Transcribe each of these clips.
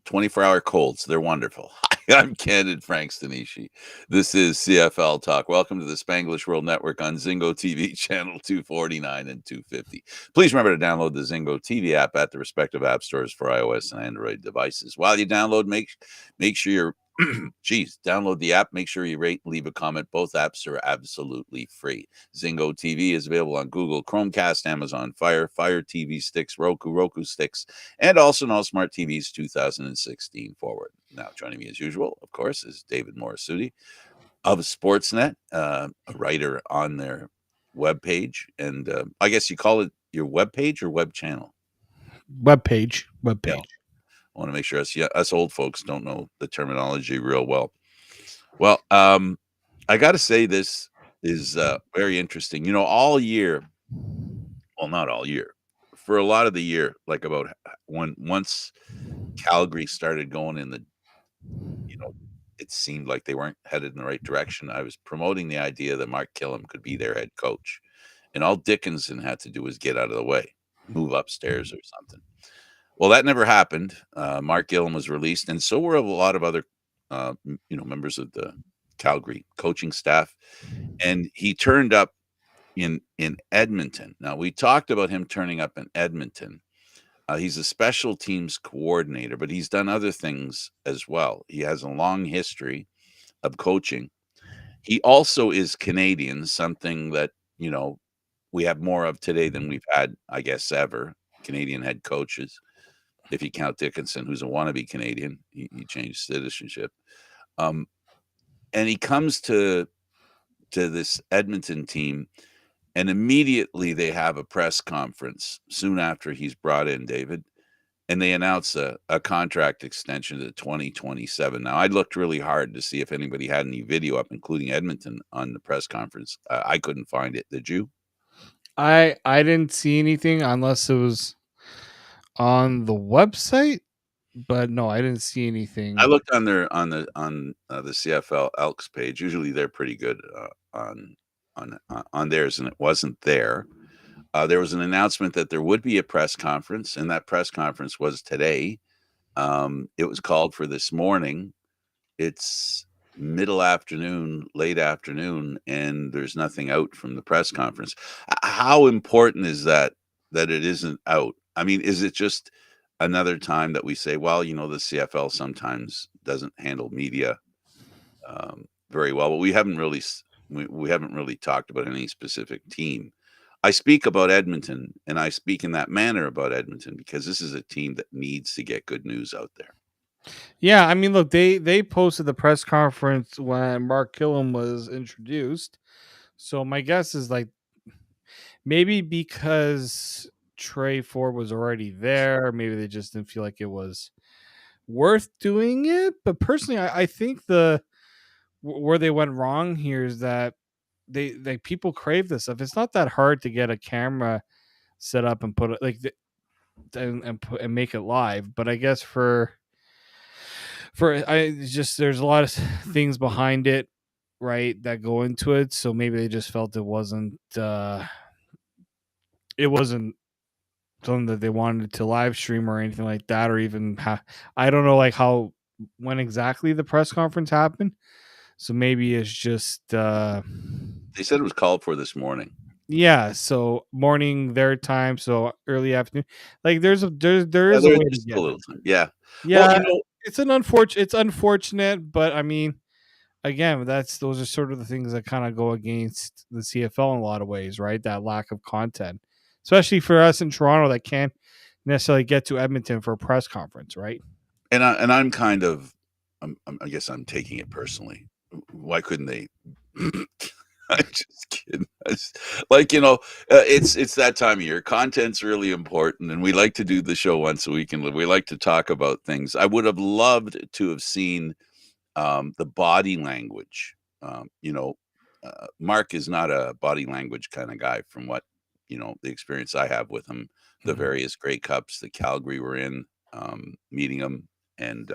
24-hour colds. They're wonderful. Hi, I'm Candid Frank Stanisci. This is CFL Talk. Welcome to the Spanglish World Network on Zingo TV channel 249 and 250. Please remember to download the Zingo TV app at the respective app stores for iOS and Android devices. While you download, make sure you're download the app. Make sure you rate and leave a comment. Both apps are absolutely free. Zingo TV is available on Google Chromecast, Amazon Fire TV sticks, Roku sticks, and also on all smart TVs 2016 forward. Now, joining me as usual, of course, is David Morassutti of Sportsnet, a writer on their webpage. And I guess you call it your webpage or web channel? Webpage. Yeah. I want to make sure us old folks don't know the terminology real well. Well, I got to say this is very interesting. You know, all year, well, not all year, for a lot of the year, like about once Calgary started going in the, it seemed like they weren't headed in the right direction. I was promoting the idea that Mark Killam could be their head coach. And all Dickinson had to do was get out of the way, move upstairs or something. Well, that never happened. Mark Gillum was released, and so were a lot of other, members of the Calgary coaching staff. And he turned up in Edmonton. Now, we talked about him turning up in Edmonton. He's a special teams coordinator, but he's done other things as well. He has a long history of coaching. He also is Canadian, something that, we have more of today than we've had, I guess, ever. Canadian head coaches. If you count Dickinson, who's a wannabe Canadian, he changed citizenship. And he comes to this Edmonton team, and immediately they have a press conference soon after he's brought in, David, and they announce a contract extension to 2027. Now, I looked really hard to see if anybody had any video up, including Edmonton, on the press conference. I couldn't find it. Did you? I didn't see anything unless it was on the website, but no, I didn't see anything. I looked on the CFL Elks page. Usually, they're pretty good on theirs, and it wasn't there. There was an announcement that there would be a press conference, and that press conference was today. It was called for this morning. It's middle afternoon, late afternoon, and there's nothing out from the press conference. How important is that it isn't out? I mean, is it just another time that we say, well, the CFL sometimes doesn't handle media very well, but we haven't really talked about any specific team. I speak about Edmonton, and I speak in that manner about Edmonton because this is a team that needs to get good news out there. Yeah, I mean, look, they posted the press conference when Mark Killam was introduced. So my guess is like maybe because Trey Ford was already there, maybe they just didn't feel like it was worth doing it. But personally, I think where they went wrong here is that they people crave this stuff. It's not that hard to get a camera set up and put it and make it live. But I guess there's a lot of things behind it, right, that go into it. So maybe they just felt it wasn't something that they wanted to live stream or anything like that, or even I don't know, like when exactly the press conference happened. So maybe it's just they said it was called for this morning. Yeah, so morning their time, so early afternoon. Like there is a way to get a little time. Yeah. Yeah, well, it's unfortunate, but I mean, again, those are sort of the things that kind of go against the CFL in a lot of ways, right? That lack of content, especially for us in Toronto that can't necessarily get to Edmonton for a press conference, right? And I'm kind of, I guess I'm taking it personally. Why couldn't they? I'm just kidding. It's that time of year. Content's really important, and we like to do the show once a week, and we like to talk about things. I would have loved to have seen the body language. Mark is not a body language kind of guy from what, the experience I have with him, the various Grey Cups that Calgary were in, meeting him, and,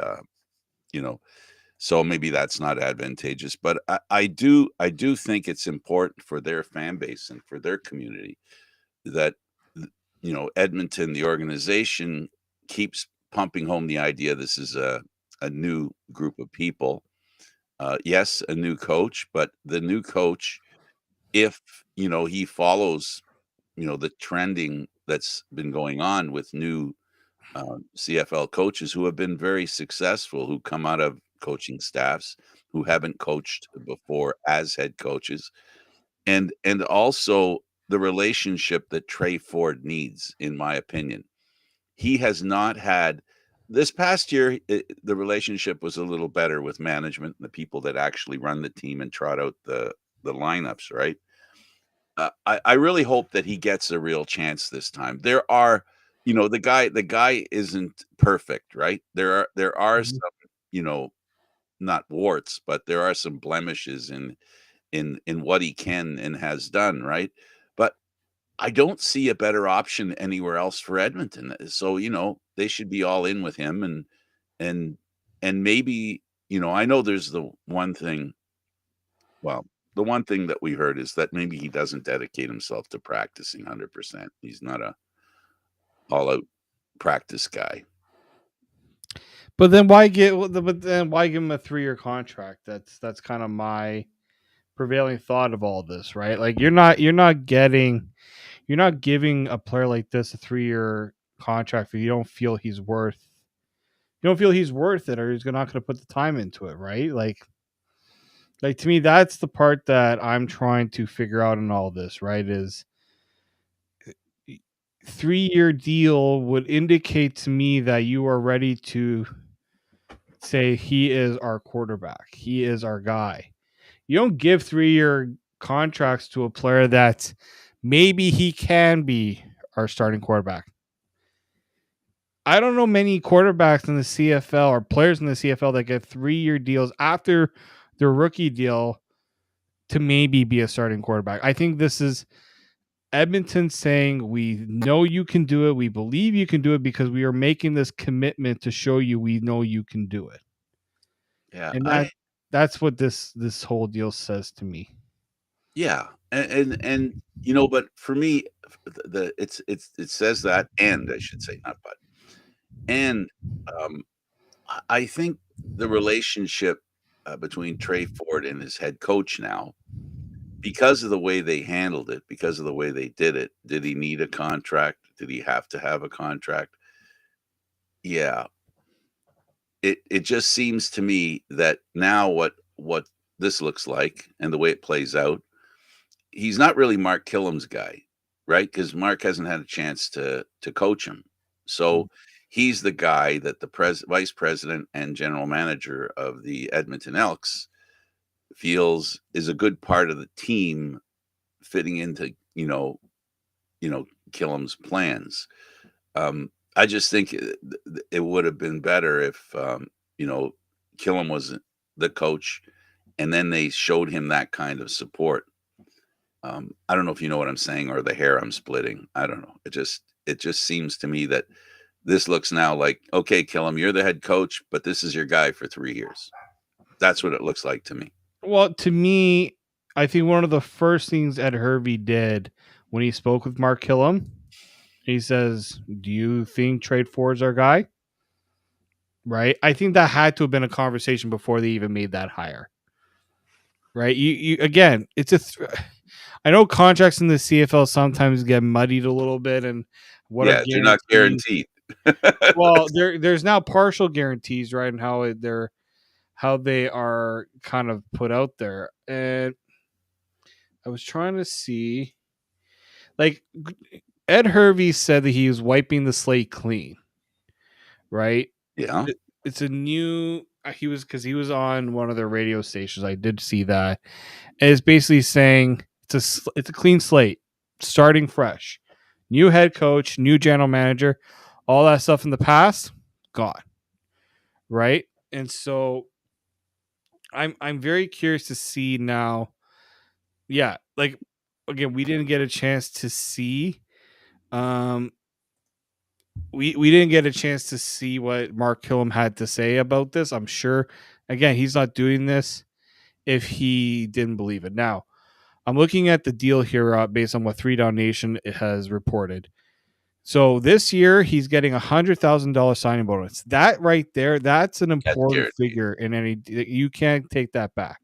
so maybe that's not advantageous, but I do think it's important for their fan base and for their community that, Edmonton, the organization, keeps pumping home the idea this is a new group of people. Yes, a new coach, but the new coach, if, he follows, the trending that's been going on with new CFL coaches who have been very successful, who come out of coaching staffs, who haven't coached before as head coaches, and also the relationship that Trey Ford needs, in my opinion. He has not had this past year. The relationship was a little better with management and the people that actually run the team and trot out the lineups, right? I really hope that he gets a real chance this time. There are, the guy isn't perfect, right? There are Mhm. some, you know, not warts, but there are some blemishes in what he can and has done, right? But I don't see a better option anywhere else for Edmonton. So, they should be all in with him and and maybe, I know there's the one thing that we heard is that maybe he doesn't dedicate himself to practicing 100%. He's not a all-out practice guy. But then why give him a 3-year contract? That's kind of my prevailing thought of all this, right? Like you're not giving a player like this a 3-year contract if you don't feel he's worth it, or he's not going to put the time into it, right? Like to me, that's the part that I'm trying to figure out in all this, right? Is 3-year deal would indicate to me that you are ready to say he is our quarterback, he is our guy. You don't give 3-year contracts to a player that maybe he can be our starting quarterback. I don't know many quarterbacks in the CFL or players in the CFL that get 3-year deals after their rookie deal to maybe be a starting quarterback. I think this is Edmonton saying, we know you can do it. We believe you can do it because we are making this commitment to show you we know you can do it. Yeah, And that's what this whole deal says to me. yeah, and but for me, it says that, and I should say, not but, and um, I think the relationship between Trey Ford and his head coach now, because of the way they handled it, because of the way they did it, did he need a contract? Did he have to have a contract? Yeah, it just seems to me that now what this looks like and the way it plays out, he's not really Mark Killam's guy, right? Because Mark hasn't had a chance to coach him. So he's the guy that the vice president and general manager of the Edmonton Elks feels is a good part of the team fitting into, Killam's plans. I just think it would have been better if, Killam was the coach and then they showed him that kind of support. I don't know if you know what I'm saying or the hair I'm splitting. I don't know. It just seems to me that this looks now like, okay, Killam, you're the head coach, but this is your guy for 3 years. That's what it looks like to me. Well, to me, I think one of the first things Ed Hervey did when he spoke with Mark Killam, he says, "Do you think Trade Ford's our guy?" Right? I think that had to have been a conversation before they even made that hire. Right? You again, I know contracts in the CFL sometimes get muddied a little bit, and what are Yeah, they're not guarantees? guaranteed. Well, there's now partial guarantees, right? And how they are kind of put out there. And I was trying to see, like, Ed Hervey said that he was wiping the slate clean, right? Yeah. It's a new. He was on one of their radio stations. I did see that. And it's basically saying it's a clean slate, starting fresh, new head coach, new general manager, all that stuff in the past, gone, right? And so I'm very curious to see now. Yeah, like again, we didn't get a chance to see. Um, we didn't get a chance to see what Mark Killam had to say about this. I'm sure. Again, he's not doing this if he didn't believe it. Now, I'm looking at the deal here based on what Three Down Nation has reported. So this year he's getting $100,000 signing bonus. That right there, that's an That's important guaranteed. figure in any. You can't take that back.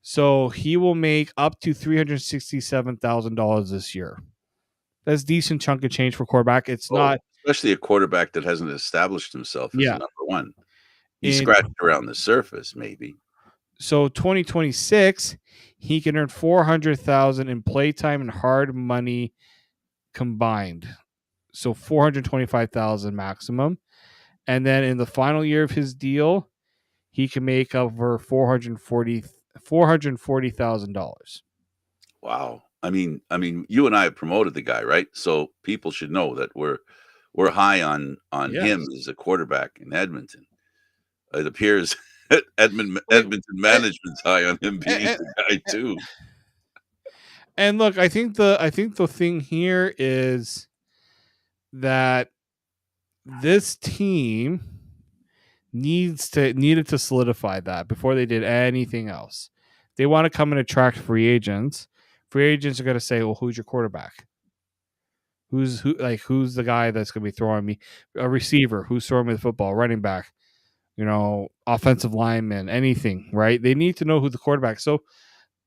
So he will make up to $367,000 this year. That's a decent chunk of change for quarterback. It's Oh, not. especially a quarterback that hasn't established himself as a Yeah. number one. He In scratched around the surface, maybe. so 2026, he can earn 400,000 in playtime and hard money combined. So 425,000 maximum. And then in the final year of his deal, he can make over $440,000. Wow. I mean, you and I have promoted the guy, right? So people should know that we're high on him Yes. as a quarterback in Edmonton. It appears Like, Edmonton management's high on him being and, the guy too. and look, I think the thing here is that this team needed to solidify that before they did anything else. They want to come and attract free agents. Free agents are going to say, "Well, who's your quarterback? Who's the guy that's going to be throwing me a receiver? Who's throwing me the football? Running back? Offensive lineman? Anything? Right? They need to know who the quarterback." So,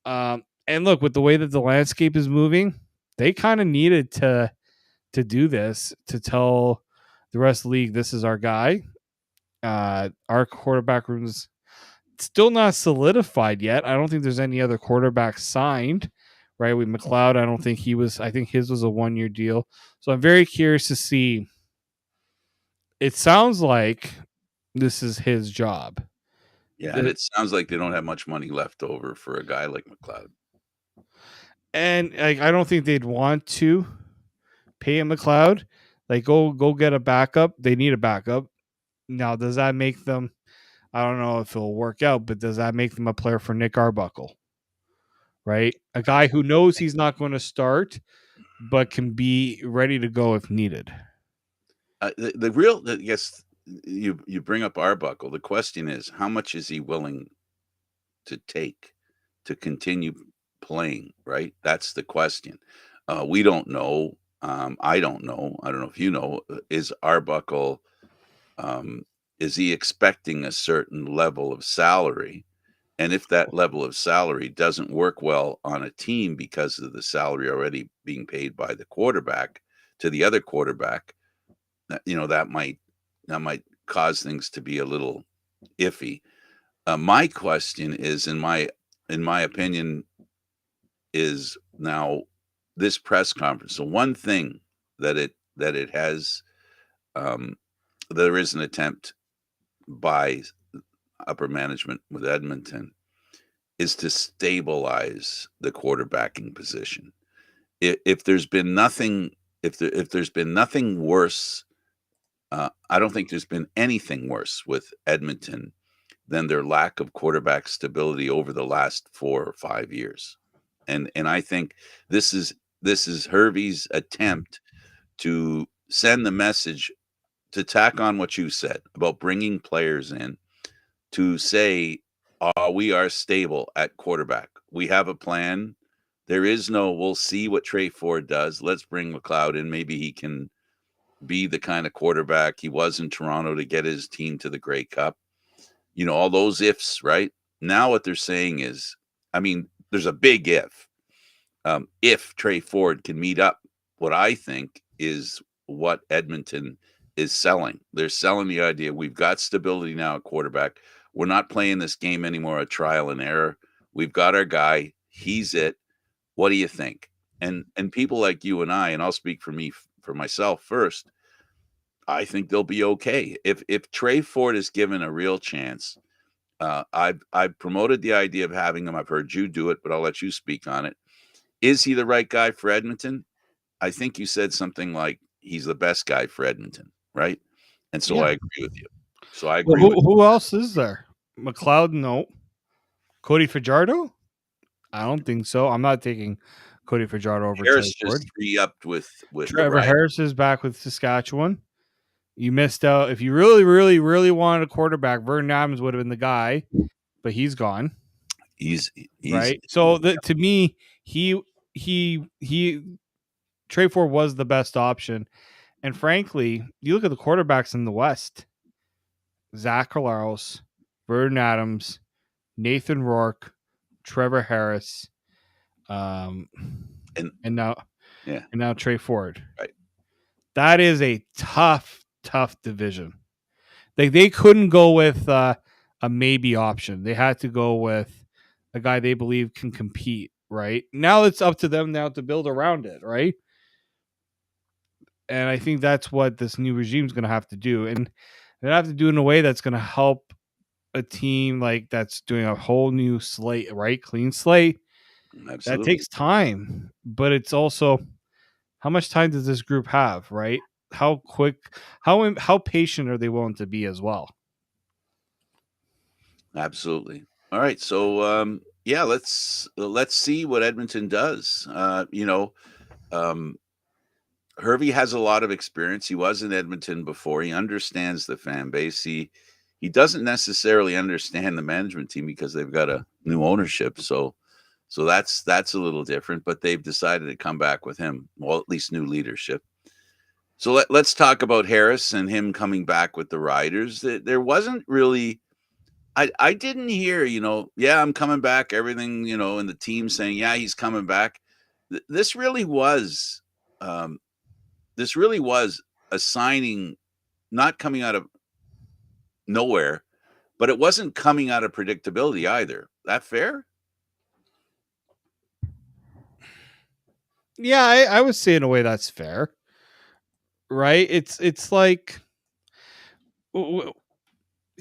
and look, with the way that the landscape is moving, they kind of needed to do this to tell the rest of the league, this is our guy. Our quarterback room's still not solidified yet. I don't think there's any other quarterback signed, right? With McLeod, I don't think he was. I think his was a 1-year deal. So I'm very curious to see. It sounds like this is his job. Yeah, and The- it sounds like they don't have much money left over for a guy like McLeod. and like, I don't think they'd want to pay him McLeod. Like, go get a backup. They need a backup. Now, does that make them? I don't know if it'll work out, but does that make them a player for Nick Arbuckle? Right, a guy who knows he's not going to start, but can be ready to go if needed. Yes, you bring up Arbuckle. The question is, how much is he willing to take to continue playing, right? That's the question. We don't know. I don't know. I don't know if you know. Is Arbuckle, um, is he expecting a certain level of salary? And if that level of salary doesn't work well on a team because of the salary already being paid by the quarterback to the other quarterback, that might cause things to be a little iffy. My question is, in my opinion, is now this press conference. So one thing that it has, um, there is an attempt by upper management with Edmonton is to stabilize the quarterbacking position. If there's been nothing, if there's been nothing worse, I don't think there's been anything worse with Edmonton than their lack of quarterback stability over the last 4 or 5 years. And I think this is this is Hervey's attempt to send the message, to tack on what you said about bringing players in, to say, we are stable at quarterback. We have a plan. There is no, we'll see what Trey Ford does. Let's bring McLeod in. Maybe he can be the kind of quarterback he was in Toronto to get his team to the Grey Cup. All those ifs, right? Now what they're saying is, I mean, there's a big if. If Trey Ford can meet up, what I think is what Edmonton is selling. They're selling the idea we've got stability now at quarterback. We're not playing this game anymore, a trial and error. We've got our guy. He's it. What do you think? And people like you and I, and I'll speak for myself first. I think they'll be okay if Trey Ford is given a real chance. I've promoted the idea of having him. I've heard you do it, but I'll let you speak on it. Is he the right guy for Edmonton? I think you said something like he's the best guy for Edmonton, right? And so Yeah. I agree with you. So I Well, agree with who else is there? McLeod, no. Cody Fajardo? I don't think so. I'm not taking Cody Fajardo over Trey Harris. Ford. Just re-upped with the Trevor right. Harris is back with Saskatchewan. You missed out. If you really, really, really wanted a quarterback, Vernon Adams would have been the guy, but he's gone. He's Right. So to me, he Trey Ford was the best option. And frankly, you look at the quarterbacks in the West: Zach Collaros, Vernon Adams, Nathan Rourke, Trevor Harris, um, And and now yeah, Trey Ford. right. That is a tough division. Like they couldn't go with a maybe option. They had to go with a guy they believe can compete. Right now, it's up to them now to build around it. Right, and I think that's what this new regime is going to have to do, and they have to do it in a way that's going to help a team like that's doing a whole new slate, right? Clean slate. That Absolutely. takes time, but it's also how much time does this group have, right? How quick, how patient are they willing to be as well? Absolutely. All right. So, yeah, let's see what Edmonton does. Um, Hervey has a lot of experience. He was in Edmonton before. He understands the fan base. He doesn't necessarily understand the management team because they've got a new ownership. So that's a little different. But they've decided to come back with him. Well, at least new leadership. So let's talk about Harris and him coming back with the Riders. There wasn't really. I didn't hear, yeah, I'm coming back. Everything, in the team saying, yeah, he's coming back. This really was. Um, this really was a signing not coming out of nowhere, but it wasn't coming out of predictability either. That fair? Yeah, I would say in a way that's fair, right? It's like w- w-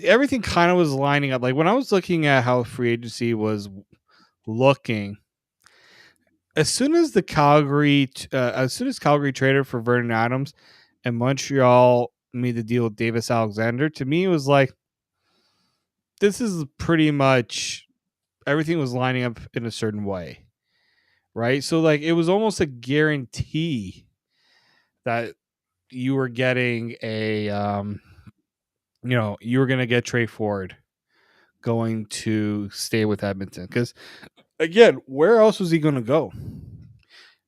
everything kind of was lining up. Like when I was looking at how free agency was looking, as soon as Calgary traded for Vernon Adams, and Montreal made the deal with Davis Alexander, to me it was like this is pretty much everything was lining up in a certain way, right? So like it was almost a guarantee that you were getting you were going to get Trey Ford going to stay with Edmonton because again, where else was he going to go?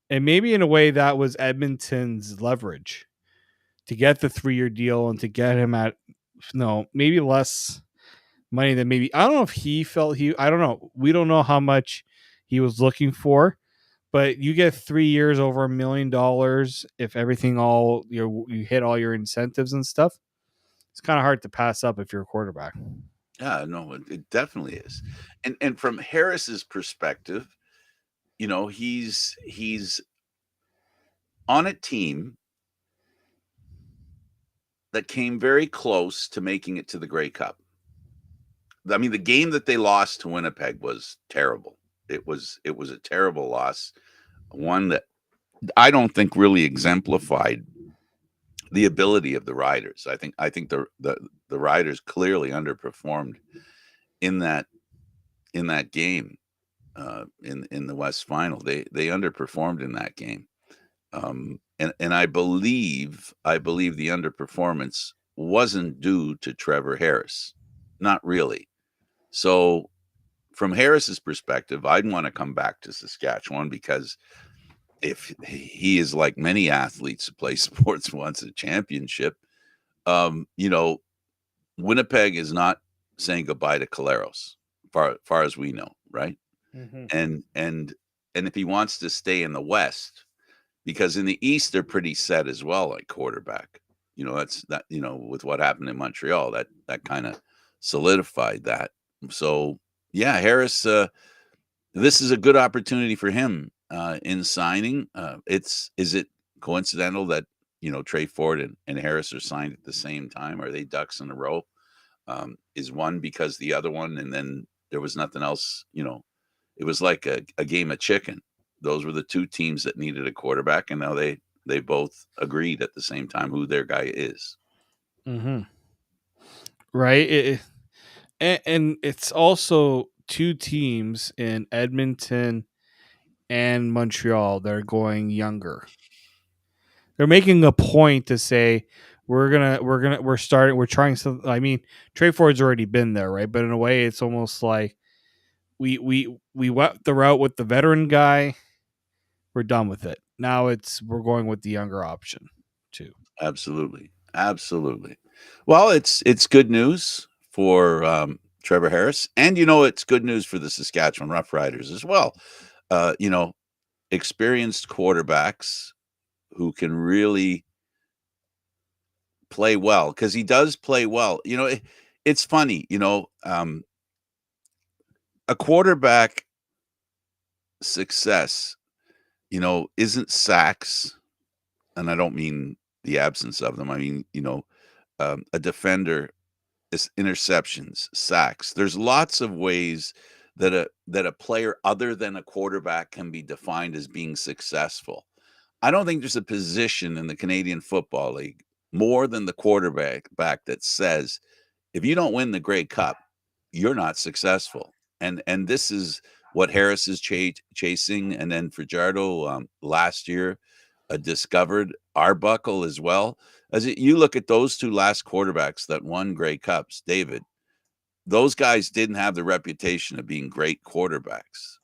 And maybe in a way that was Edmonton's leverage to get the 3-year deal and to get him at no maybe less money than maybe I don't know if he felt he I don't know, we don't know how much he was looking for, but you get 3 years over $1 million if everything all you hit all your incentives and stuff. It's kind of hard to pass up if you're a quarterback. Yeah, no, it definitely is. And from Harris's perspective, he's on a team that came very close to making it to the Grey Cup. I mean, the game that they lost to Winnipeg was terrible. It was a terrible loss, one that I don't think really exemplified the ability of the Riders. I think the Riders clearly underperformed in that game in the West Final. They underperformed in that game, and I believe the underperformance wasn't due to Trevor Harris, not really. So from Harris's perspective, I'd want to come back to Saskatchewan because if he is like many athletes who play sports wants a championship, um, you know, Winnipeg is not saying goodbye to Caleros, far as we know, right? Mm-hmm. And if he wants to stay in the West, because in the East they're pretty set as well, like quarterback. That's that. With what happened in Montreal, that kind of solidified that. So yeah, Harris. This is a good opportunity for him in signing. Is it coincidental that Trey Ford and Harris are signed at the same time? Are they ducks in a row? Is one because the other one, and then there was nothing else? It was like a game of chicken. Those were the two teams that needed a quarterback, and now they both agreed at the same time who their guy is. Mm-hmm. Right. And it's also two teams in Edmonton and Montreal that are going younger. They're making a point to say we're trying some. I mean, Trey Ford's already been there, right? But in a way, it's almost like we went the route with the veteran guy. We're done with it. Now we're going with the younger option. too. Absolutely. Absolutely. Well, it's good news for, Trevor Harris, and, it's good news for the Saskatchewan Roughriders as well. Uh, you know, Experienced quarterbacks who can really play well because he does play well. It's funny, a quarterback success, isn't sacks, and I don't mean the absence of them. I mean, a defender is interceptions, sacks. There's lots of ways that a player other than a quarterback can be defined as being successful. I don't think there's a position in the Canadian Football League more than the quarterback that says, if you don't win the Grey Cup, you're not successful. And this is what Harris is chasing, and then Fajardo last year discovered Arbuckle as well. You look at those two last quarterbacks that won Grey Cups, David, those guys didn't have the reputation of being great quarterbacks.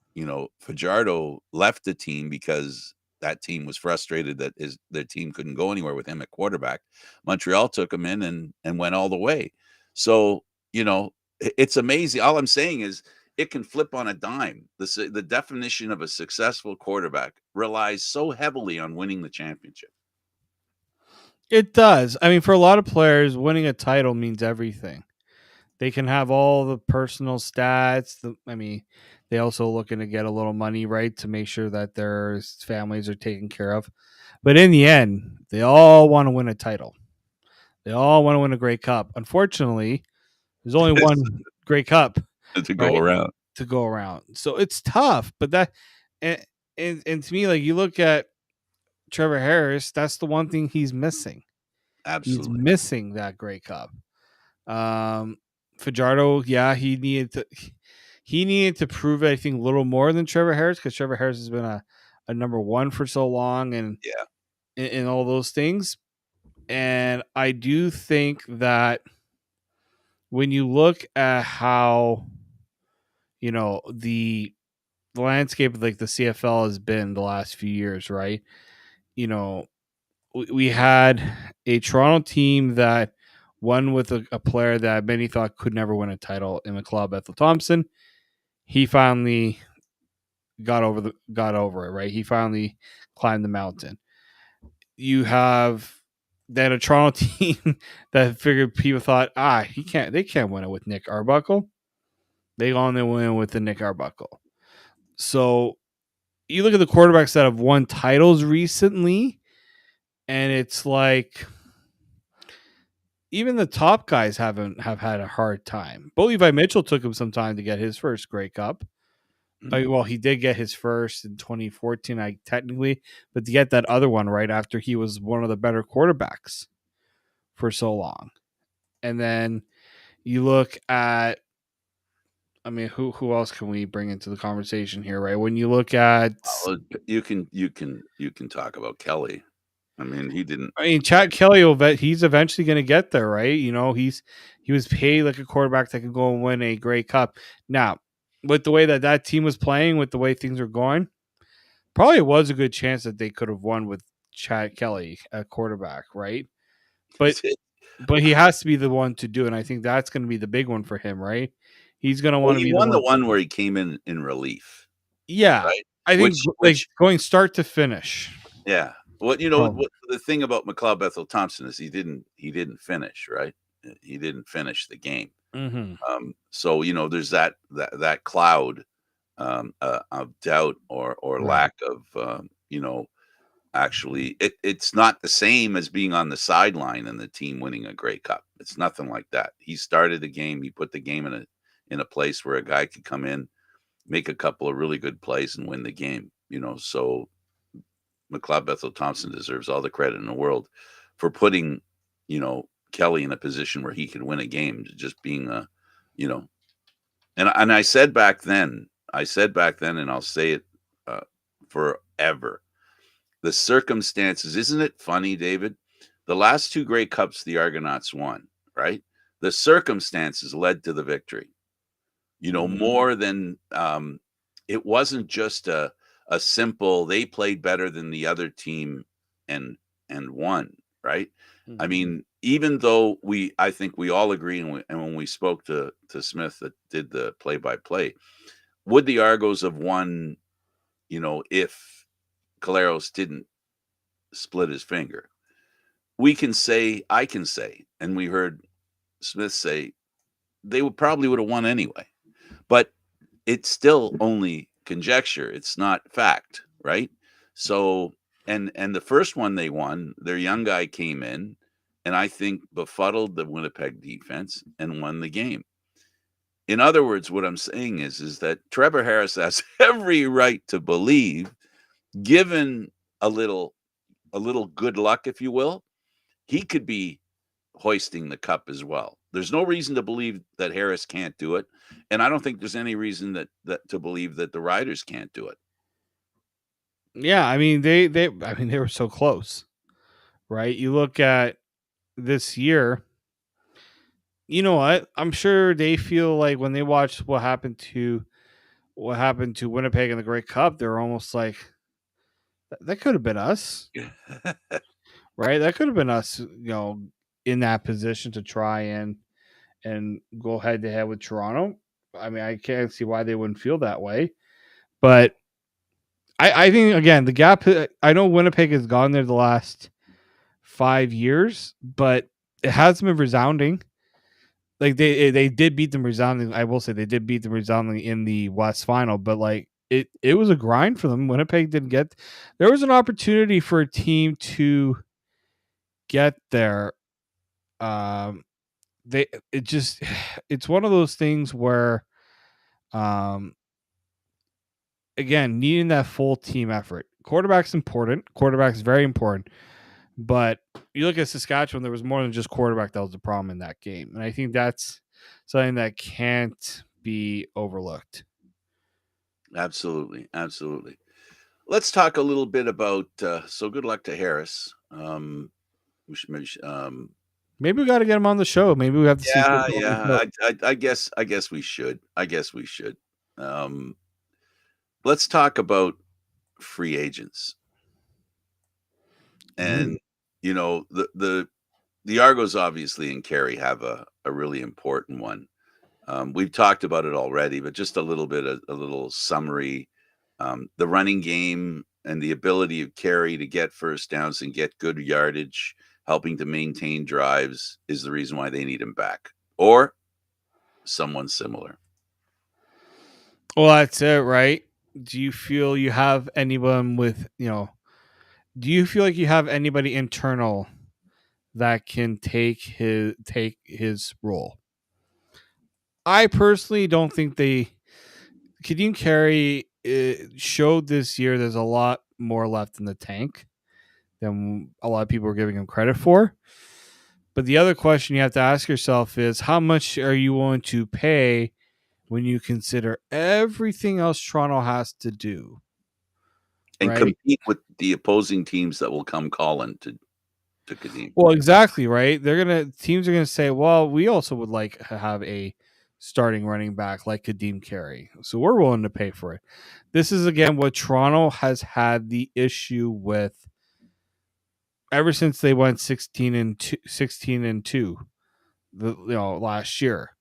Fajardo left the team because that team was frustrated that their team couldn't go anywhere with him at quarterback. Montreal took him in and went all the way. So, it's amazing. All I'm saying is it can flip on a dime. The definition of a successful quarterback relies so heavily on winning the championship. It does. I mean, for a lot of players, winning a title means everything. They can have all the personal stats. I mean, they also looking to get a little money, right, to make sure that their families are taken care of. But in the end, they all want to win a title. They all want to win a Grey Cup. Unfortunately, there's only one Grey Cup, To go right, around. to go around. So it's tough. But and, and to me, like you look at Trevor Harris, that's the one thing he's missing. He's Absolutely. missing that Grey Cup. Um, Fajardo, yeah, he needed to prove I think a little more than Trevor Harris because Trevor Harris has been a number one for so long Yeah. and all those things. And I do think that when you look at how the landscape of like the CFL has been the last few years, right? You know, we had a Toronto team that won with a player that many thought could never win a title in the club, Ethel Thompson. He finally got over it, right? He finally climbed the mountain. You have then a Toronto team that figured people thought, they can't win it with Nick Arbuckle. They only win with the Nick Arbuckle. So you look at the quarterbacks that have won titles recently, and it's like even the top guys have had a hard time. But Levi Mitchell took him some time to get his first Grey Cup. Mhm. Well, he did get his first in 2014, I technically, but to get that other one right after he was one of the better quarterbacks for so long. And then you look at, I mean, who else can we bring into the conversation here, right? When you look at, You can talk about Kelly. I mean, he didn't. I mean, Chad Kelly, he's eventually going to get there, right? He was paid like a quarterback that could go and win a Grey Cup. Now, with the way that team was playing, with the way things are going, probably was a good chance that they could have won with Chad Kelly at quarterback, right? But but he has to be the one to do it. And I think that's going to be the big one for him, right? He's going to Well, want to he be the won the one. one where he came in relief, Yeah, right? I think like Which going start to finish. yeah. Probably. What the thing about McLeod Bethel Thompson is he didn't finish, right? He didn't finish the game. Hmm. So, there's that cloud of doubt or Right. lack of actually it's not the same as being on the sideline and the team winning a Grey Cup. It's nothing like that. He started the game, he put the game in a place where a guy could come in, make a couple of really good plays and win the game, so McLeod Bethel Thompson deserves all the credit in the world for putting, Kelly in a position where he could win a game, just being you know, and I said back then, and I'll say it uh, forever. The circumstances, isn't it funny, David? The last two Grey Cups the Argonauts won, right? The circumstances led to the victory. More than it wasn't just a simple they played better than the other team and won, right? I Mhm. mean, even though I think we all agree, and when we spoke to Smith that did the play by play, would the Argos have won, if Caleros didn't split his finger? I can say, and we heard Smith say they would have won anyway. But it's still only conjecture. It's not fact, right? So, and the first one they won, their young guy came in and I think befuddled the Winnipeg defense and won the game. In other words, what I'm saying is that Trevor Harris has every right to believe, given a little a little good luck, if you will, he could be hoisting the cup as well. There's no reason to believe that Harris can't do it, and I don't think there's any reason that to believe that the Riders can't do it. Yeah, I mean they were so close, right? You look at this year, you know what? I'm sure they feel like when they watch what happened to Winnipeg in the Great Cup, they're almost like that could have been us, right? That could have been us, in that position to try and go head to head with Toronto. I mean, I can't see why they wouldn't feel that way. But I think again the gap. I know Winnipeg has gone there the last 5 years, but it hasn't been resounding. Like they did beat them resounding. I will say they did beat them resounding in the West Final, but like it was a grind for them. Winnipeg didn't get. There was an opportunity for a team to get there. Um, they it just it's one of those things where um again needing that full team effort. Quarterback's important. Quarterback's very important. But you look at Saskatchewan, there was more than just quarterback that was the problem in that game. And I think that's something that can't be overlooked. Absolutely, absolutely. Let's talk a little bit about. So good luck to Harris. We should mention. Maybe we got to get him on the show. Maybe we have to see Yeah, football on the yeah. show. I guess we should. I guess we should. Um, let's talk about free agents, Ooh. and the Argos obviously and Carey have a really important one. We've talked about it already, but just a little summary. The running game and the ability of Carey to get first downs and get good yardage, helping to maintain drives, is the reason why they need him back, or someone similar. Well, that's it, right? Do you feel you have anyone do you feel like you have anybody internal that can take his role? I personally don't think Kadeem Carey showed this year there's a lot more left in the tank than a lot of people are giving him credit for. But the other question you have to ask yourself is how much are you willing to pay when you consider everything else Toronto has to do, And right? compete with the opposing teams that will come calling to Kadeem. Well, exactly, right? Teams are gonna say, well, we also would like to have a starting running back like Kadeem Carey. So we're willing to pay for it. This is again what Toronto has had the issue with ever since they went 16 and 2 last year.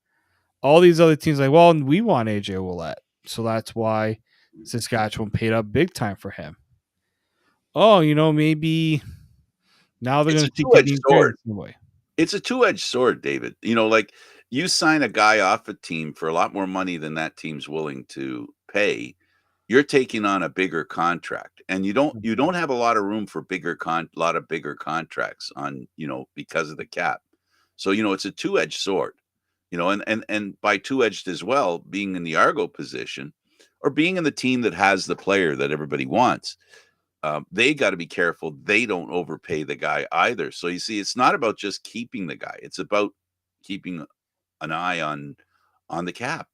All these other teams like, well, we want AJ Ouellette, so that's why Saskatchewan paid up big time for him. Oh, maybe now they're It's going a to see two-edged Kadeem Carey sword. the same way. It's a two-edged sword, David. Like you sign a guy off a team for a lot more money than that team's willing to pay. You're taking on a bigger contract, and you don't have a lot of room for lot of bigger contracts on because of the cap. So it's a two-edged sword. And by two-edged as well, being in the Argo position or being in the team that has the player that everybody wants, they got to be careful they don't overpay the guy either. So you see, it's not about just keeping the guy; it's about keeping an eye on the cap.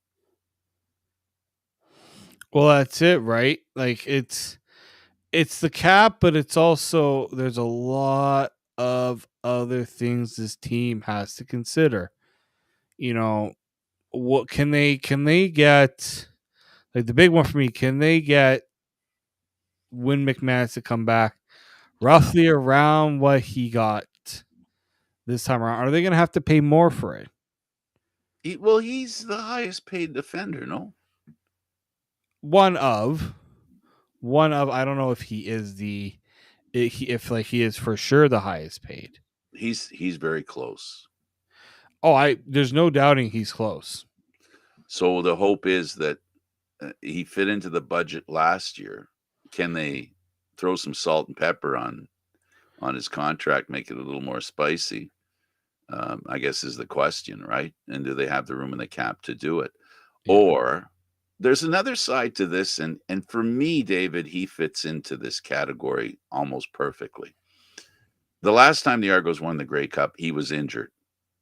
Well, that's it, right? Like it's the cap, but it's also there's a lot of other things this team has to consider. You know, what can they get like the big one for me, can they get Win McManus to come back Yeah, roughly around what he got this time around? Are they going to have to pay more for it? Well, he's the highest paid defender, no? One of, I don't know if he is the, if like he is for sure the highest paid. He's very close. Oh, there's no doubting he's close. So the hope is that he fit into the budget last year. Can they throw some salt and pepper on his contract, make it a little more spicy? I guess is the question, right? And do they have the room in the cap to do it? Yeah. Or there's another side to this, and for me, David, he fits into this category almost perfectly. The last time the Argos won the Grey Cup, he was injured.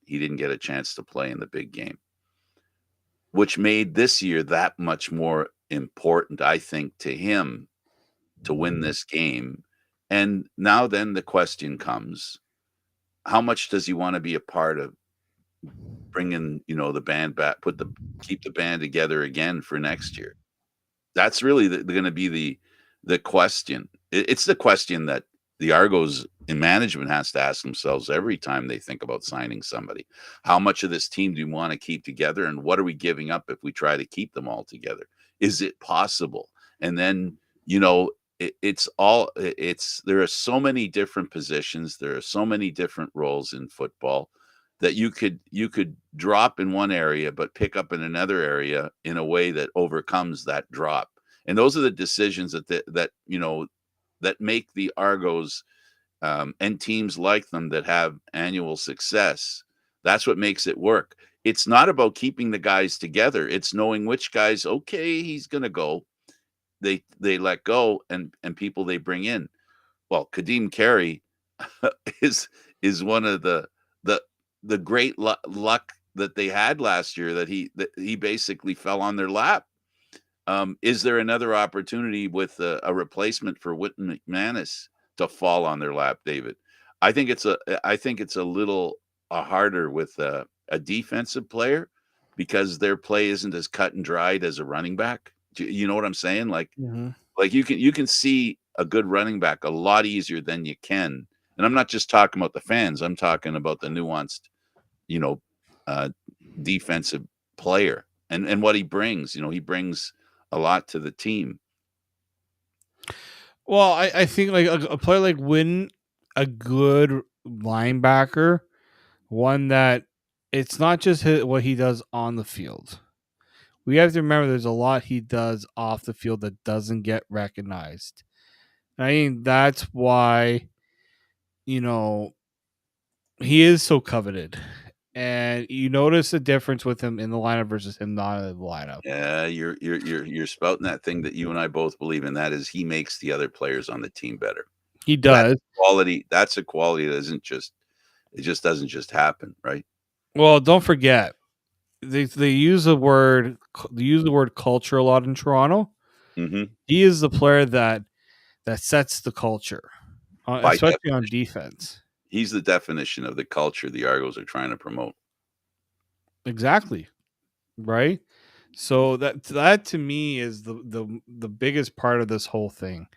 He didn't get a chance to play in the big game, which made this year that much more important, I think, to him to win this game. And now then the question comes, how much does he want to be a part of bringing, the band back, keep the band together again for next year? That's really going to be the question. It's the question that the Argos in management has to ask themselves every time they think about signing somebody. How much of this team do you want to keep together, and what are we giving up if we try to keep them all together? Is it possible? And then, it's there are so many different positions, there are so many different roles in football that you could drop in one area but pick up in another area in a way that overcomes that drop. And those are the decisions that make the Argos, and teams like them that have annual success. That's what makes it work. It's not about keeping the guys together. It's knowing which guys, okay, he's going to go. They let go, and people they bring in. Well, Kadeem Carey is is one of the the great luck that they had last year, that he basically fell on their lap. Is there another opportunity with a replacement for Witten McManus to fall on their lap, David? I think it's a little harder with a defensive player because their play isn't as cut and dried as a running back. You know what I'm saying? Mm-hmm. Like you can see a good running back a lot easier than you can. And I'm not just talking about the fans. I'm talking about the nuanced, you know, uh, defensive player and what he brings. He brings a lot to the team. Well, I think like a player like Win, a good linebacker, one that it's not just what he does on the field. We have to remember there's a lot he does off the field that doesn't get recognized. I mean, that's why, you know, he is so coveted. And you notice the difference with him in the lineup versus him not in the lineup. Yeah, you're spouting that thing that you and I both believe in. That is, he makes the other players on the team better. He That's does. quality. That's a quality that isn't just. It just doesn't just happen, right? Well, don't forget they use the word culture a lot in Toronto. Hmm. He is the player that sets the culture, By especially on definition, defense. he's the definition of the culture the Argos are trying to promote. Exactly. Right. So that to me is the biggest part of this whole thing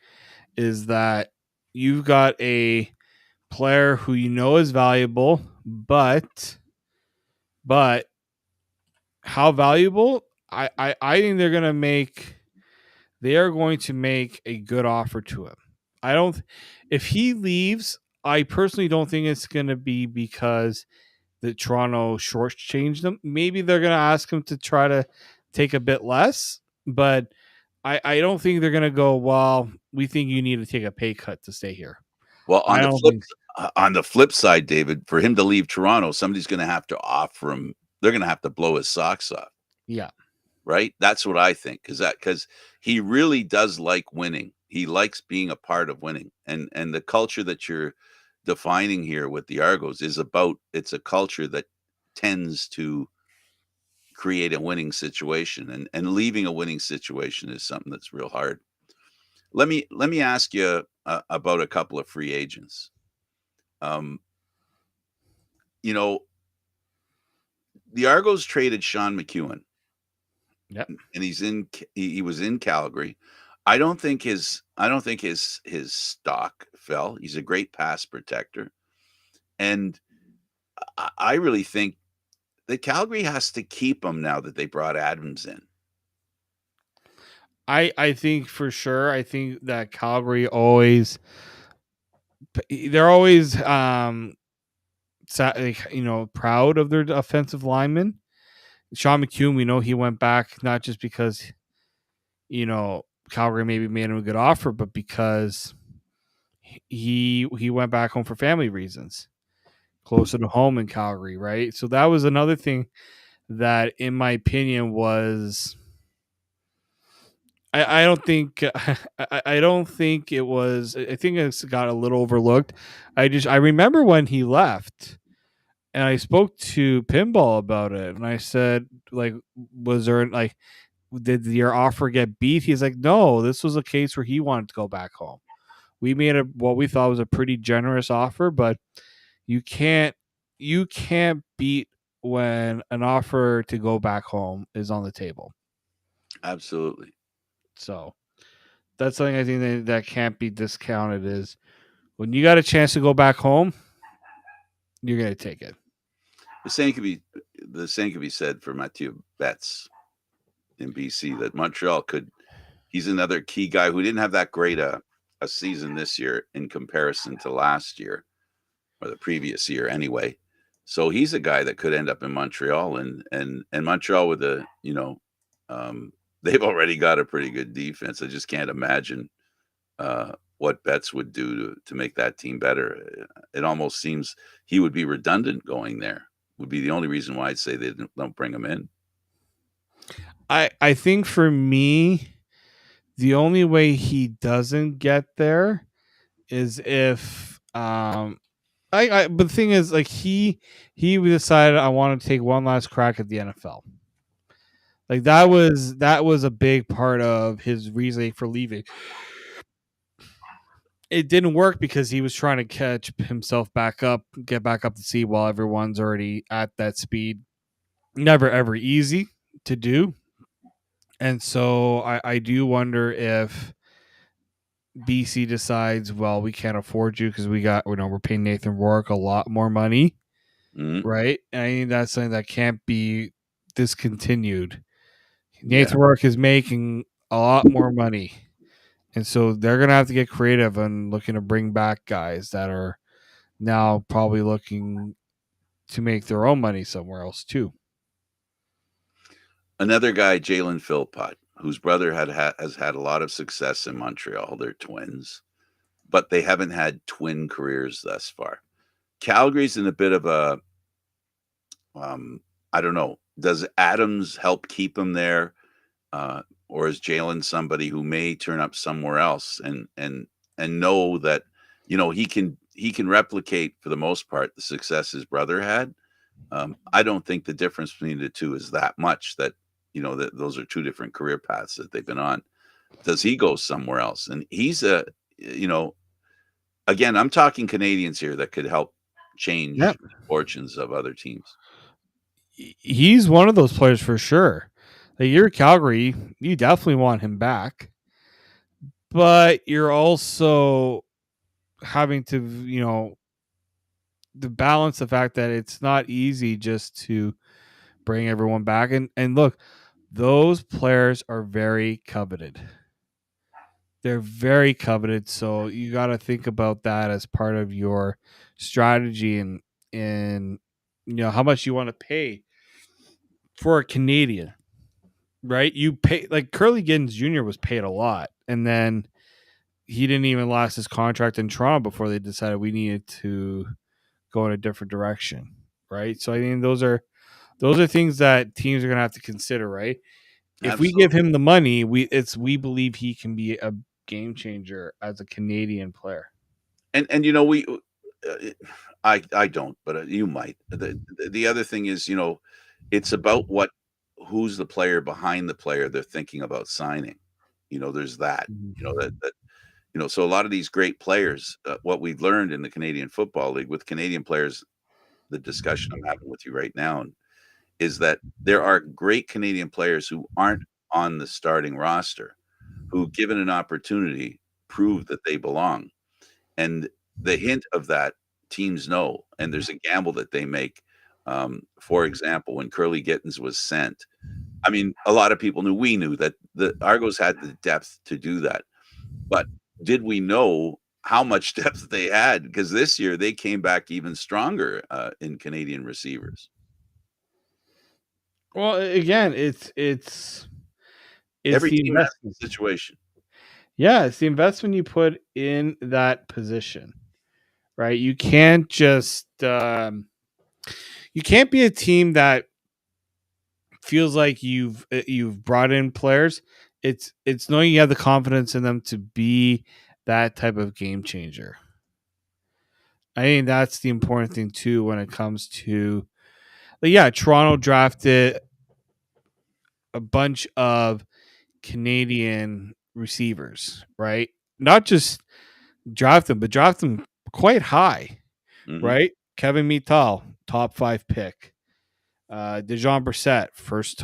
is that you've got a player who you know is valuable, but how valuable? I think they are going to make a good offer to him. I don't if he leaves, I personally don't think it's gonna be because the Toronto shortchanged them. Maybe they're gonna ask him to try to take a bit less, but I don't think they're gonna go, well, we think you need to take a pay cut to stay here. Well, I don't think on the flip side, David, for him to leave Toronto, somebody's going to have to offer him. They're going to have to blow his socks off, yeah. right? That's what I think, because he really does like winning. He likes being a part of winning, and the culture that you're defining here with the Argos is about. It's a culture that tends to create a winning situation, and leaving a winning situation is something that's real hard. Let me ask you about a couple of free agents. Um, you know, the Argos traded Sean McEwen, Yep. and he was in Calgary. I don't think his stock fell. He's a great pass protector, and I really think that Calgary has to keep him now that they brought Adams in. I think for sure. I think that Calgary always they're always like, proud of their offensive linemen. Sean McHugh, we know he went back not just because Calgary maybe made him a good offer, but because he went back home for family reasons, closer to home in Calgary, right? So that was another thing that, in my opinion, was I don't think I don't think it was. I think it's got a little overlooked. I remember when he left, and I spoke to Pinball about it, and I said, like, was there like, did your offer get beat? He's like, no, this was a case where he wanted to go back home. We made a what we thought was a pretty generous offer, but you can't you can't beat when an offer to go back home is on the table. Absolutely. So that's something I think that can't be discounted is when you got a chance to go back home, you're gonna take it. The same could be the same could be said for Mathieu Betts in BC. That Montreal could. He's another key guy who didn't have that great a season this year in comparison to last year or the previous year anyway. So he's a guy that could end up in Montreal and Montreal with they've already got a pretty good defense. I just can't imagine what Betts would do to make that team better. It almost seems he would be redundant going there. Would be the only reason why I'd say they don't bring him in. I think for me, the only way he doesn't get there is if I but the thing is like he decided I want to take one last crack at the NFL. Like that was a big part of his reasoning for leaving. It didn't work because he was trying to catch himself back up, get back up to speed while everyone's already at that speed. Never ever easy to do. And so I do wonder if BC decides, well, we can't afford you because we're paying Nathan Rourke a lot more money, Mhm. right? And I think that's something that can't be discontinued. Yeah. Nathan Rourke is making a lot more money. And so they're gonna have to get creative and looking to bring back guys that are now probably looking to make their own money somewhere else too. Another guy, Jalen Philpott, whose brother has had a lot of success in Montreal. They're twins, but they haven't had twin careers thus far. Calgary's in a bit of a I don't know. Does Adams help keep him there, or is Jalen somebody who may turn up somewhere else and know that he can replicate for the most part the success his brother had? I don't think the difference between the two is that much. That those are two different career paths that they've been on. Does he go somewhere else? And he's you know, again, I'm talking Canadians here that could help Yeah, change fortunes of other teams. he's one of those players for sure. Like you're Calgary, you definitely want him back, but you're also having to, to balance the fact that it's not easy just to bring everyone back. And look, those players are very coveted. They're very coveted, so you got to think about that as part of your strategy and how much you want to pay for a Canadian, right? You pay like Curly Giddens Jr. was paid a lot, and then he didn't even last his contract in Toronto before they decided we needed to go in a different direction, right? So I mean, those are things that teams are gonna have to consider, right? If we give Absolutely. him the money, we believe he can be a game changer as a Canadian player. And we I don't, but you might. The other thing is, it's about who's the player behind the player they're thinking about signing. There's that. So a lot of these great players, what we've learned in the Canadian Football League with Canadian players, the discussion I'm having with you right now is that there are great Canadian players who aren't on the starting roster, who, given an opportunity, prove that they belong. And the hint of that teams know, and there's a gamble that they make. For example, when Curly Gittins was sent, I mean, a lot of people knew, we knew that the Argos had the depth to do that. But did we know how much depth they had? Because this year they came back even stronger in Canadian receivers. Well, again, it's Every the team has investment. a situation. Yeah, it's the investment you put in that position, right? You can't just you can't be a team that feels like you've brought in players. It's knowing you have the confidence in them to be that type of game changer. I think that's the important thing too when it comes to, like, yeah, Toronto drafted a bunch of Canadian receivers, right? Not just draft them, but draft them quite high, Mhm. right? Kevin Mittal, top 5 pick. Dejon Brissett, first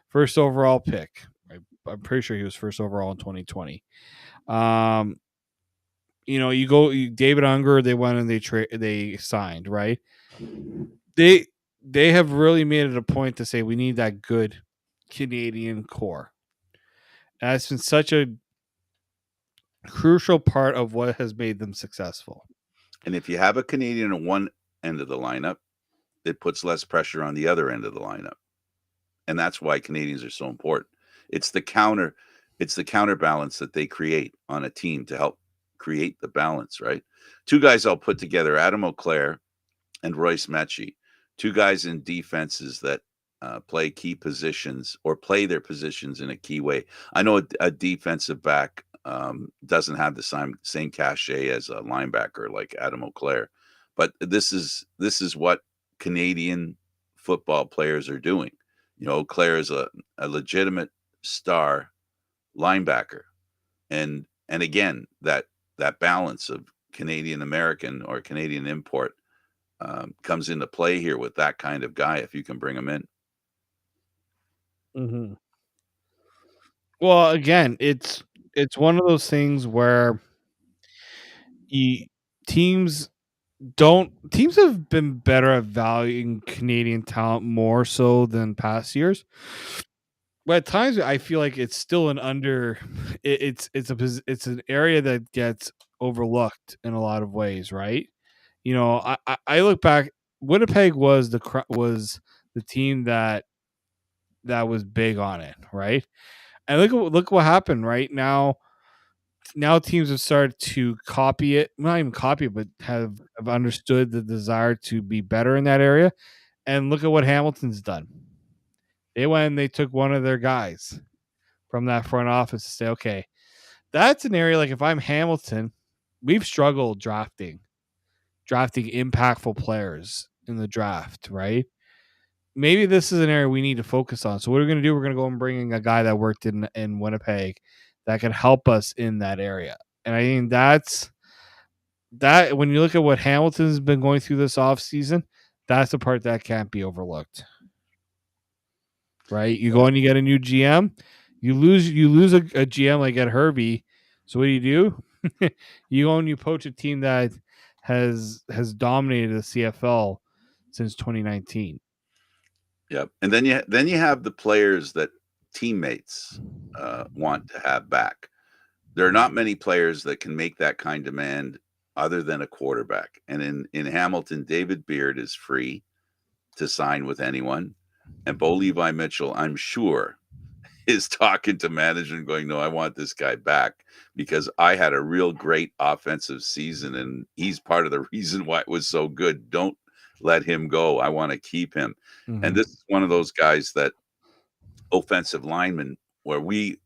first overall pick. I'm pretty sure he was first overall in 2020. Um, David Unger. They went and they signed, right. They they have really made it a point to say we need that good Canadian core. And that's been such a crucial part of what has made them successful. And if you have a Canadian at one end of the lineup, it puts less pressure on the other end of the lineup. And that's why Canadians are so important. It's the counter it's the counterbalance that they create on a team to help create the balance, right? Two guys I'll put together, Adam Auclair and Royce Mechie, two guys in defenses that play key positions or play their positions in a key way. I know a defensive back doesn't have the same cachet as a linebacker like Adam Auclair, but this is what Canadian football players are doing. You know, Auclair is a legitimate star linebacker, and again that balance of Canadian American or Canadian import comes into play here with that kind of guy if you can bring him in. Mm-hmm. Well, again, it's one of those things where you, teams teams have been better at valuing Canadian talent more so than past years. But at times, I feel like it's still an under. It's an area that gets overlooked in a lot of ways, right? I look back. Winnipeg was the team that was big on it, right? And look what happened right now. Now teams have started to copy it, not even copy it, but have understood the desire to be better in that area. And look at what Hamilton's done. They went and they took one of their guys from that front office to say, okay, that's an area, like if I'm Hamilton, we've struggled drafting impactful players in the draft, right? Maybe this is an area we need to focus on. So what we're going to do, we're going to go and bring in a guy that worked in Winnipeg that can help us in that area. And I think that when you look at what Hamilton's been going through this offseason, that's the part that can't be overlooked. Right? You go and you get a new GM, you lose a GM like at Herbie. So what do? You go and you poach a team that has dominated the CFL since 2019. Yep. And then you have the players that teammates want to have back. There are not many players that can make that kind of demand other than a quarterback. And in Hamilton, David Beard is free to sign with anyone. And Bo Levi Mitchell, I'm sure, is talking to management going, no, I want this guy back because I had a real great offensive season and he's part of the reason why it was so good. Don't let him go. I want to keep him. And Mm-hmm. this is one of those guys that offensive lineman where we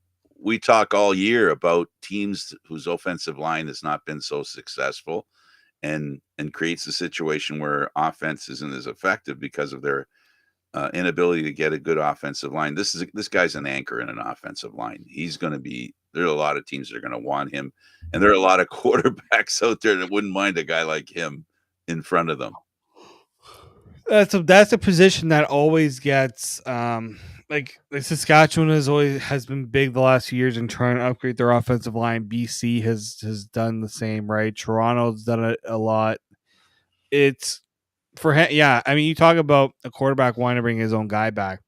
talk all year about teams whose offensive line has not been so successful and creates a situation where offense isn't as effective because of their inability to get a good offensive line. This guy's an anchor in an offensive line. He's going to be. There are a lot of teams that are going to want him, and there are a lot of quarterbacks out there that wouldn't mind a guy like him in front of them. That's a position that always gets like Saskatchewan has been big the last few years in trying to upgrade their offensive line. BC has done the same, right? Toronto's done it a lot. it's for him. Yeah, I mean, you talk about a quarterback wanting to bring his own guy back.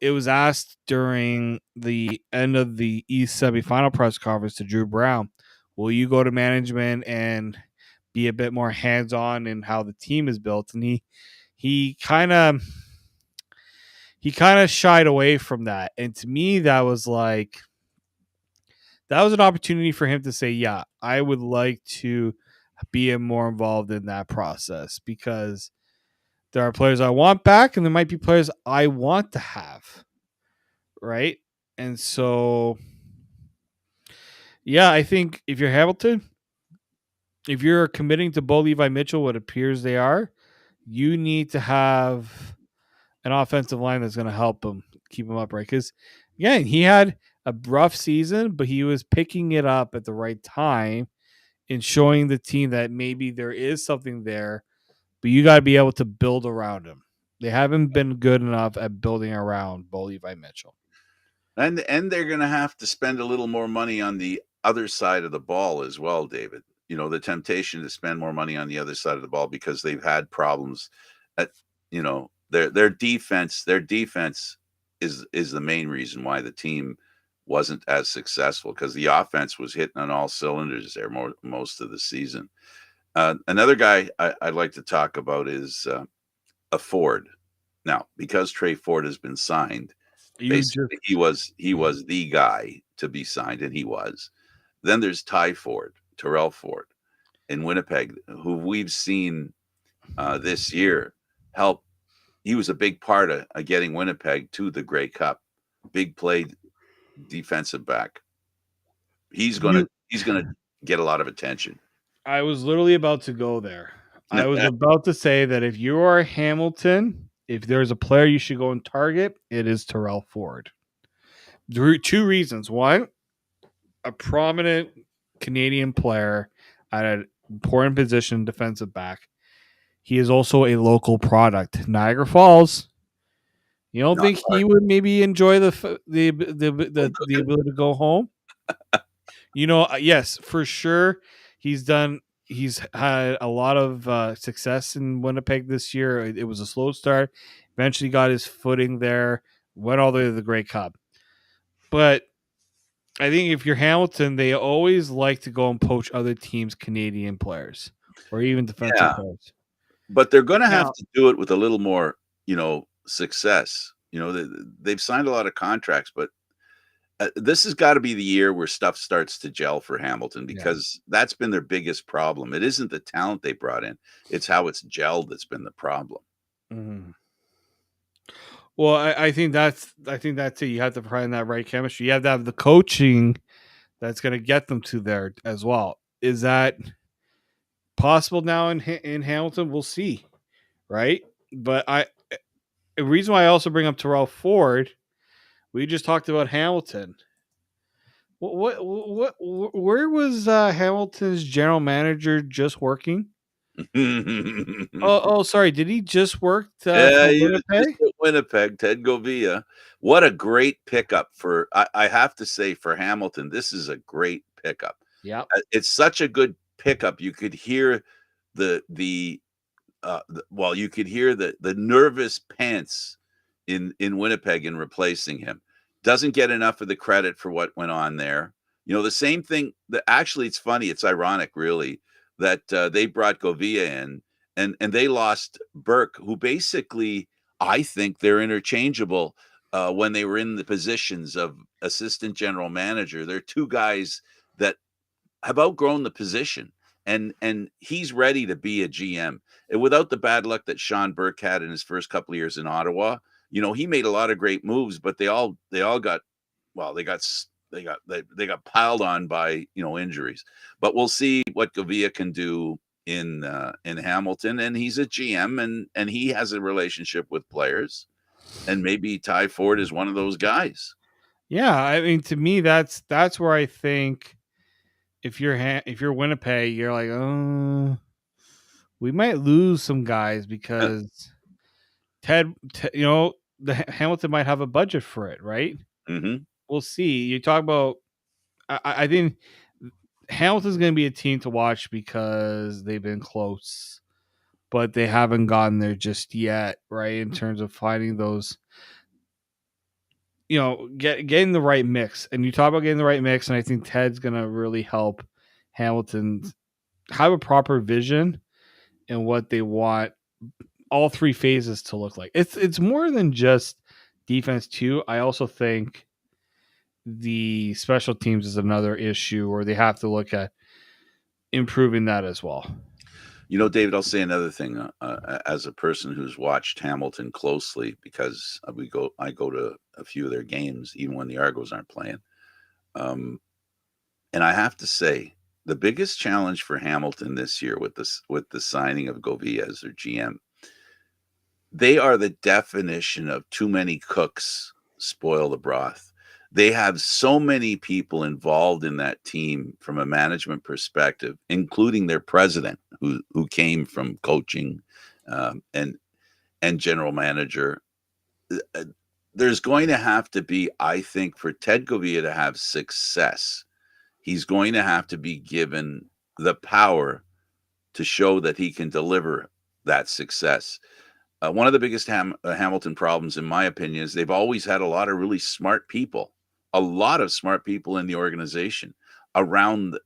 It was asked during the end of the East semifinal press conference to Drew Brown, will you go to management and be a bit more hands on in how the team is built? And he kind of he kind of shied away from that. And to me, that was an opportunity for him to say, yeah, I would like to be more involved in that process because there are players I want back and there might be players I want to have. Right. And so, yeah, I think if you're Hamilton, if you're committing to Bo Levi Mitchell, what appears they are, you need to have an offensive line that's going to help him keep him upright. Because again, he had a rough season, but he was picking it up at the right time and showing the team that maybe there is something there, but you got to be able to build around him. They haven't been good enough at building around Bo Levi Mitchell. And they're going to have to spend a little more money on the other side of the ball as well, David. You know, the temptation to spend more money on the other side of the ball because they've had problems at, you know, their defense is the main reason why the team wasn't as successful because the offense was hitting on all cylinders there most of the season. Another guy I'd like to talk about is a Ford. Now, because Trey Ford has been signed, You just basically he was the guy to be signed, and he was. Then there's Terrell Ford in Winnipeg, who we've seen this year help. He was a big part of getting Winnipeg to the Grey Cup. Big play defensive back. you He's gonna get a lot of attention. I was literally about to go there. I was about to say that if you are Hamilton, if there's a player you should go and target, it is Terrell Ford. Two reasons. One, a prominent Canadian player at an important position, defensive back. He is also a local product. Niagara Falls. You don't Not think he would maybe enjoy the cooking. ability to go home? Yes, for sure. He's had a lot of success in Winnipeg this year. It was a slow start. Eventually got his footing there. Went all the way to the Grey Cup. But I think if you're Hamilton, they always like to go and poach other teams' Canadian players or even defensive Yeah, players. but they're going to have Now, to do it with a little more, success. They've signed a lot of contracts, but this has got to be the year where stuff starts to gel for Hamilton yeah. because that's been their biggest problem. It isn't the talent they brought in; it's how it's gelled that's been the problem. Mhm. Well, I think that's it. You have to find that right chemistry. You have to have the coaching that's going to get them to there as well. Is that possible now in Hamilton? We'll see, right? But the reason why I also bring up Terrell Ford, we just talked about Hamilton. Where was Hamilton's general manager just working? Oh, sorry. Did he just work Yeah, for he was just Winnipeg? at Winnipeg, Ted Govia. What a great pickup for I have to say for Hamilton, this is a great pickup. Yep. It's such a good pickup. You could hear the you could hear the nervous pants in Winnipeg in replacing him. Doesn't get enough of the credit for what went on there. The same thing that actually it's funny, it's ironic really that they brought Govia in and they lost Burke, who basically I think they're interchangeable when they were in the positions of assistant general manager. They're two guys that have outgrown the position, and he's ready to be a GM. And without the bad luck that Sean Burke had in his first couple of years in Ottawa, he made a lot of great moves, but they all got well, they got piled on by injuries. But we'll see what Gavia can do in Hamilton, and he's a GM, and he has a relationship with players, and maybe Ty Ford is one of those guys. Yeah, I mean, to me, that's where I think if you're Winnipeg, you're like, oh, we might lose some guys because the Hamilton might have a budget for it, right? Hmm. We'll see. You talk about, I think Hamilton's going to be a team to watch because they've been close, but they haven't gotten there just yet, right? In terms of finding those, getting the right mix. And you talk about getting the right mix, and I think Ted's gonna really help Hamilton have a proper vision and what they want all three phases to look like. It's more than just defense too. I also think the special teams is another issue where they have to look at improving that as well. David, I'll say another thing. As a person who's watched Hamilton closely, because I go to a few of their games, even when the Argos aren't playing. And I have to say, the biggest challenge for Hamilton this year with the signing of Govia as their GM, they are the definition of too many cooks spoil the broth. They have so many people involved in that team from a management perspective, including their president, who came from coaching and general manager. There's going to have to be, I think, for Ted Govia to have success, he's going to have to be given the power to show that he can deliver that success. One of the biggest Hamilton problems, in my opinion, is they've always had a lot of really smart people, a lot of smart people in the organization around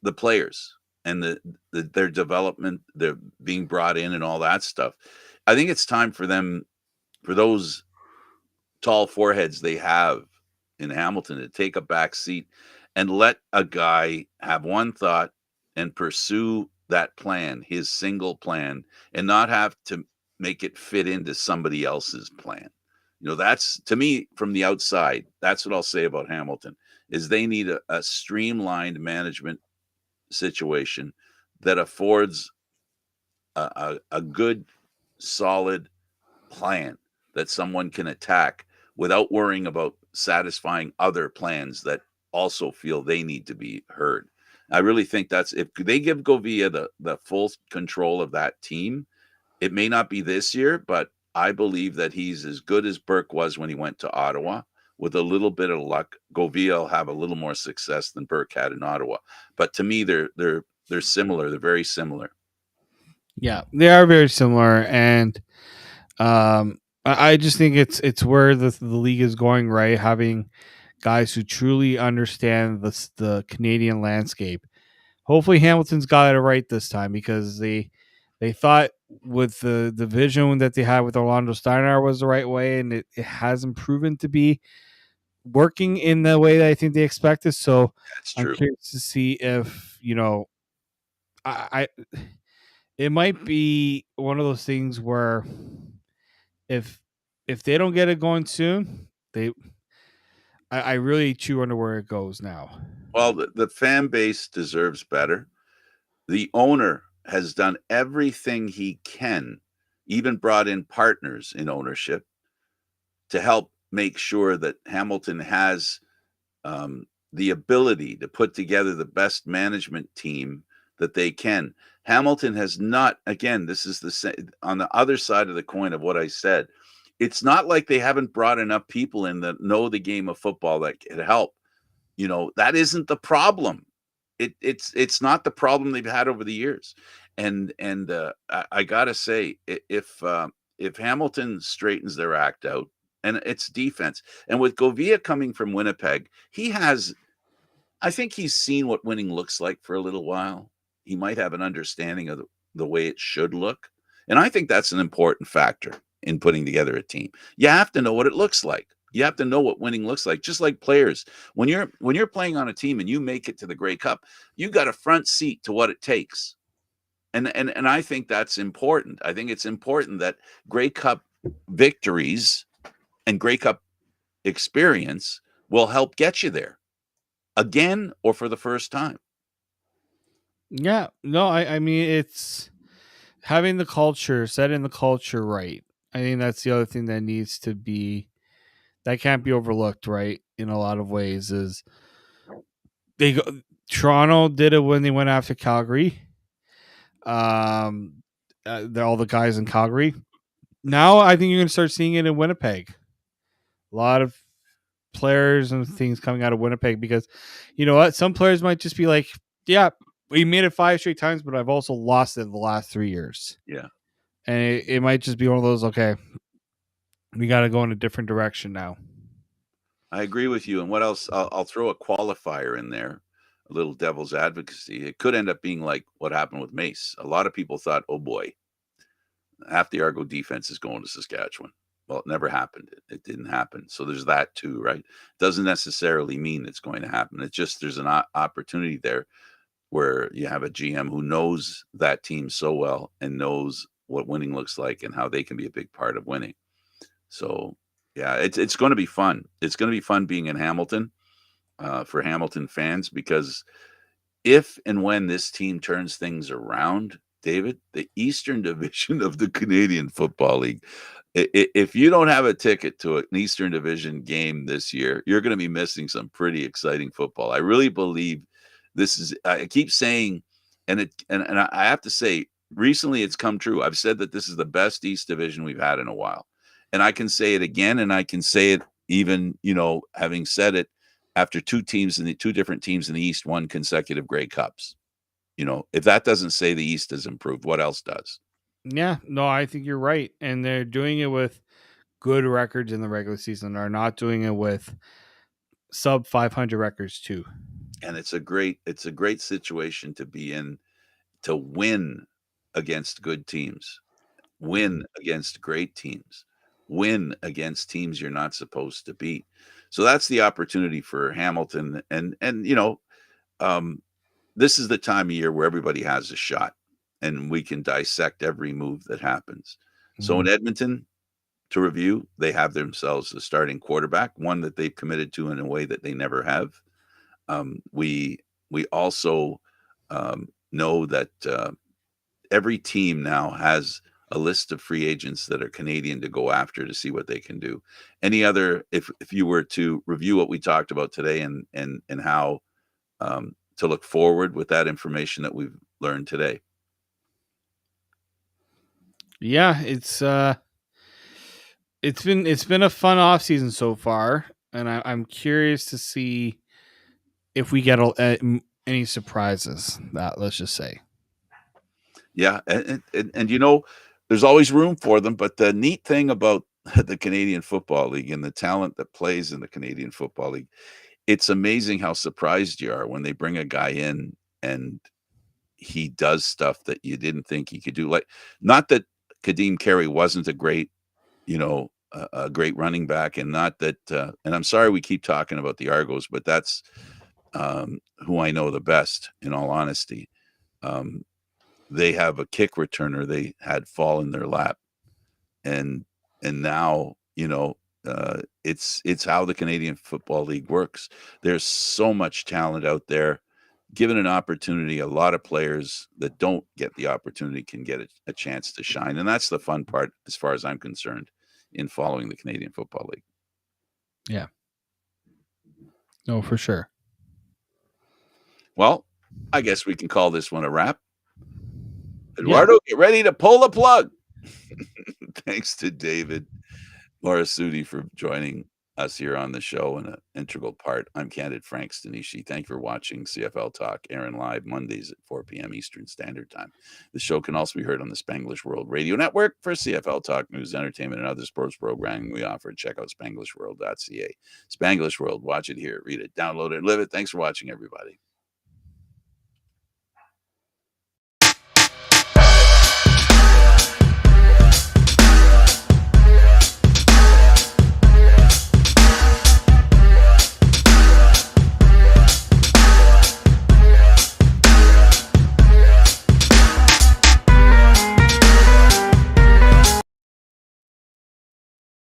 the players and their development, their being brought in and all that stuff. I think it's time for them, for those tall foreheads they have in Hamilton, to take a back seat and let a guy have one thought and pursue that plan, his single plan, and not have to make it fit into somebody else's plan. That's, to me, from the outside, that's what I'll say about Hamilton, is they need a streamlined management situation that affords a good, solid plan that someone can attack without worrying about satisfying other plans that also feel they need to be heard. I really think that's, if they give Govia the full control of that team, it may not be this year, but I believe that he's as good as Burke was when he went to Ottawa. With a little bit of luck, Govia will have a little more success than Burke had in Ottawa. But to me, they're similar. They're very similar. Yeah, they are very similar, and I just think it's where the league is going, right? Having guys who truly understand the Canadian landscape. Hopefully, Hamilton's got it right this time, because they thought with the vision that they had with Orlando Steinauer was the right way, and it hasn't proven to be working in the way that I think they expected. So That's I'm true. curious to see if I it might be one of those things where if they don't get it going soon, I really chew wonder where it goes now. Well, the fan base deserves better. The owner has done everything he can, even brought in partners in ownership to help make sure that Hamilton has the ability to put together the best management team that they can. Hamilton has not, again, this is on the other side of the coin of what I said. It's not like they haven't brought enough people in that know the game of football that can help. That isn't the problem. It's not the problem they've had over the years. And I gotta say, if Hamilton straightens their act out, and it's defense, and with Govia coming from Winnipeg, I think he's seen what winning looks like for a little while. He might have an understanding of the way it should look, and I think that's an important factor in putting together a team. You have to know what it looks like. You have to know what winning looks like. Just like players, when you're playing on a team and you make it to the Grey Cup, you got a front seat to what it takes. And I think that's important. I think it's important that Grey Cup victories and Grey Cup experience will help get you there again or for the first time. Yeah, no, I mean, it's having the culture, setting the culture right. I think that's the other thing that needs to be, that can't be overlooked, right? In a lot of ways, is they go. Toronto did it when they went after Calgary. All the guys in Calgary. Now I think you're going to start seeing it in Winnipeg. A lot of players and things coming out of Winnipeg, because you know what? Some players might just be like, yeah, we made it 5 straight times, but I've also lost it the last 3 years. Yeah. And it might just be one of those, okay, we got to go in a different direction now. I agree with you. And what else? I'll throw a qualifier in there, a little devil's advocacy. It could end up being like what happened with Mace. A lot of people thought, oh boy, half the Argo defense is going to Saskatchewan. Well, it never happened. It didn't happen. So there's that too, right? Doesn't necessarily mean it's going to happen. It's just there's an opportunity there where you have a GM who knows that team so well and knows what winning looks like and how they can be a big part of winning. So yeah, it's going to be fun. It's going to be fun being in Hamilton for Hamilton fans because if and when this team turns things around, David, the Eastern Division of the Canadian Football League, if you don't have a ticket to an Eastern Division game this year, you're going to be missing some pretty exciting football. I really believe this is. I keep saying, and I have to say, recently it's come true. I've said that this is the best East Division we've had in a while, and I can say it again, and I can say it even, having said it after two different teams in the East won consecutive Grey Cups. If that doesn't say the East has improved, what else does? Yeah, no, I think you're right. And they're doing it with good records in the regular season. Are not doing it with sub 500 records too. And it's a great situation to be in, to win against good teams, win against great teams, win against teams you're not supposed to beat. So that's the opportunity for Hamilton. And this is the time of year where everybody has a shot and we can dissect every move that happens. So in Edmonton, to review, they have themselves a starting quarterback, one that they've committed to in a way that they never have. We also know that every team now has a list of free agents that are Canadian to go after to see what they can do. Any other, if you were to review what we talked about today and how to look forward with that information that we've learned today. Yeah, it's been a fun off season so far, and I'm curious to see if we get any surprises. That let's just say. Yeah, and there's always room for them. But the neat thing about the Canadian Football League and the talent that plays in the Canadian Football League, it's amazing how surprised you are when they bring a guy in and he does stuff that you didn't think he could do. Like, not that Kadeem Carey wasn't a great, a great running back, and not that. And I'm sorry we keep talking about the Argos, but that's who I know the best. In all honesty, they have a kick returner they had fall in their lap, and now it's how the Canadian Football League works. There's so much talent out there. Given an opportunity, a lot of players that don't get the opportunity can get a chance to shine, and that's the fun part, as far as I'm concerned, in following the Canadian Football League. Yeah. No, for sure. Well, I guess we can call this one a wrap. Eduardo, get ready to pull the plug. Thanks to David Morassutti for joining us here on the show and an integral part. I'm Candid Frank Stanisci. Thank you for watching CFL Talk, airing live Mondays at 4 p.m. Eastern Standard Time. The show can also be heard on the Spanglish World Radio Network. For CFL Talk news, entertainment, and other sports programming we offer, check out spanglishworld.ca. Spanglish World, watch it here, read it, download it, live it. Thanks for watching, everybody.